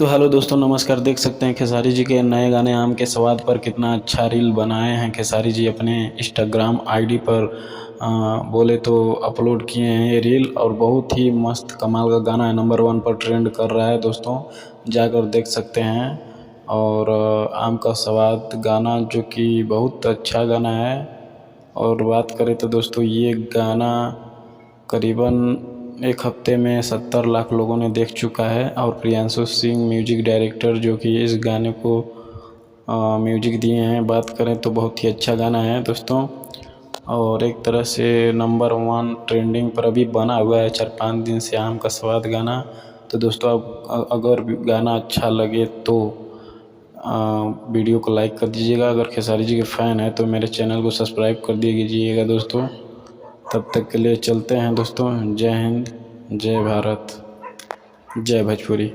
तो हेलो दोस्तों, नमस्कार। देख सकते हैं खेसारी जी के नए गाने आम के स्वाद पर कितना अच्छा रील बनाए हैं खेसारी जी अपने इंस्टाग्राम आईडी पर। बोले तो अपलोड किए हैं ये रील, और बहुत ही मस्त कमाल का गाना है। नंबर 1 पर ट्रेंड कर रहा है दोस्तों, जाकर देख सकते हैं। और आम का स्वाद गाना जो कि बहुत अच्छा गाना है। और बात करें तो दोस्तों ये गाना करीबन एक हफ्ते में 70 लाख लोगों ने देख चुका है। और प्रियांशु सिंह म्यूजिक डायरेक्टर जो कि इस गाने को म्यूजिक दिए हैं, बात करें तो बहुत ही अच्छा गाना है दोस्तों। और एक तरह से नंबर 1 ट्रेंडिंग पर अभी बना हुआ है 4-5 दिन से आम का स्वाद गाना। तो दोस्तों अब अगर गाना अच्छा लगे तो वीडियो को लाइक कर दीजिएगा। अगर खेसारी जी के फ़ैन है तो मेरे चैनल को सब्सक्राइब कर दीजिएगा दोस्तों। तब तक के लिए चलते हैं दोस्तों। जय हिंद, जय भारत, जय भोजपुरी।